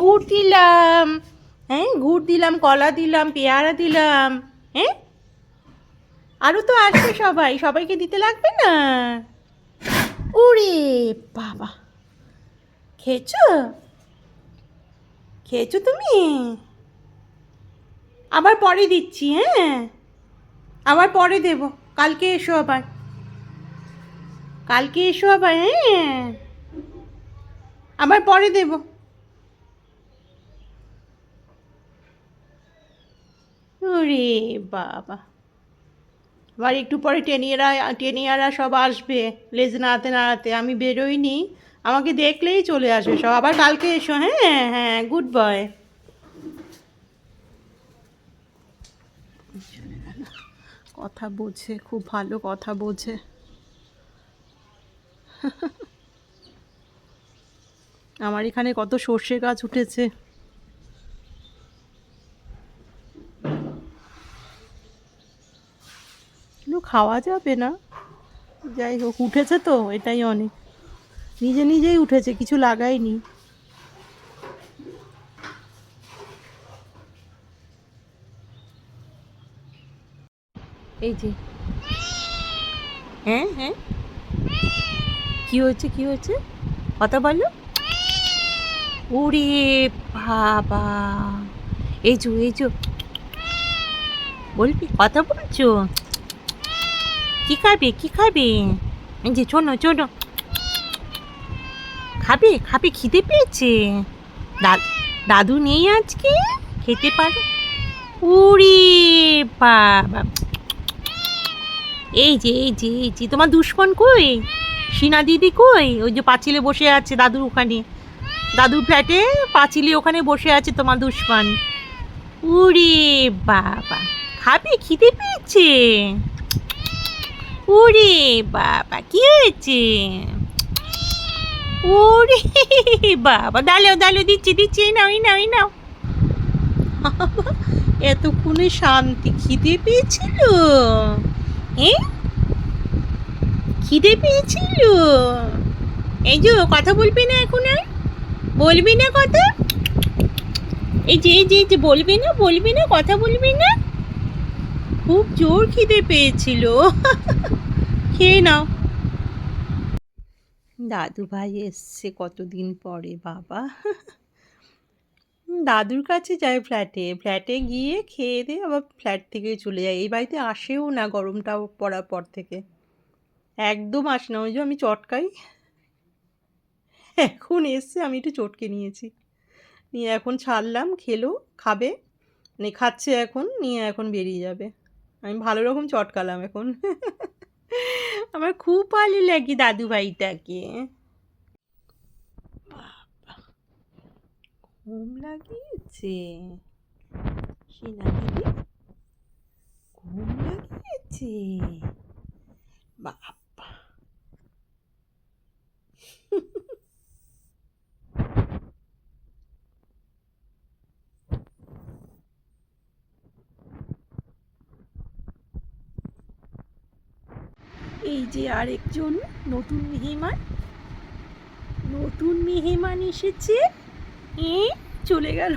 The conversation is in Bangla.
গুড় দিলাম, হ্যাঁ গুড় দিলাম, কলা দিলাম, পেয়ারা দিলাম। হ্যাঁ আরও তো আসবে সবাই, সবাইকে দিতে লাগবে না? ওরে বাবা, খেয়েছো? খেয়েছো তুমি? আবার পরে দিচ্ছি, হ্যাঁ আবার পরে দেব। কালকে এসো আবার, কালকে এসো আবার, হ্যাঁ আবার পরে দেব। ওরে বাবা, আবার একটু পরে টেনিয়ারা সব আসবে লেজ নাড়াতে নাড়াতে। আমি বেরোইনি, আমাকে দেখলেই চলে আসবে সব। আবার কালকে এসো, হ্যাঁ হ্যাঁ, গুড বয়। কথা বোঝে, খুব ভালো কথা বোঝে। আমার এখানে কত সর্ষে গাছ উঠেছে। কিন্তু খাওয়া যাবে না, যাই হোক উঠেছে তো এটাই অনেক। নিজে নিজেই উঠেছে, কিছু লাগাইনি। এই যে, হ্যাঁ হ্যাঁ, কি হয়েছে কি হয়েছে, কথা বলো। ওরে বাবা, এই যো এই যো, বলবি, কথা বলছো? কি খাবে কি খাবে? এই যে শোনো শোনো, খাবে খাবে, খিদে পেয়েছে। দাদু নেই আজকে, খেতে পারো? ওরে বাবা, এই যে এই যে এই যে, তোমার দুশ্মন কই? সিনা দিদি কই? ওই যে পাঁচিলে বসে আছে দাদুর ওখানে, দাদুর ফ্ল্যাটে পাঁচিলে ওখানে বসে আছে তোমার দুশ্মন। ওরে বাবা, খাবে, খিদে পেয়েছে? ওরে বাবা, কি হয়েছে? ওরে বাবা, দাঁড়াও দাঁড়াও, দিচ্ছি দিচ্ছি, এই নাও এই নাও এই নাও। এতক্ষণে শান্তি, খিদে পেয়েছিল? হ্যাঁ খিদে পেয়েছিল? এই যে কথা বলবি না এখন আর? বলবি না কথা? এই যে এই যে এই যে, বলবি না বলবি না, কথা বলবি না? খুব জোর খিদে পেয়েছিল। খেয়ে নাও। দাদু ভাই এসছে কতদিন পরে বাবা। দাদুর কাছে যায় ফ্ল্যাটে, ফ্ল্যাটে গিয়ে খেয়ে দিয়ে আবার ফ্ল্যাট থেকে চলে যায়। এই বাড়িতে আসেও না গরমটা পড়ার পর থেকে, একদম আসে না। ওই যে আমি চটকাই, এখন এসছে, আমি একটু চটকে নিয়েছি, নিয়ে এখন ছাড়লাম, খেলো, খাবে, মানে খাচ্ছে এখন, নিয়ে এখন বেরিয়ে যাবে। আমি ভালো রকম চটকালাম এখন। আমার খুব ভালো লাগে দাদু ভাইটাকে। ঘুম লাগিয়েছে সিনা দিদি, ঘুম লাগিয়েছে বাবা। এই যে আরেকজন নতুন মেহমান, নতুন মেহমান এসেছে। চলে গেল।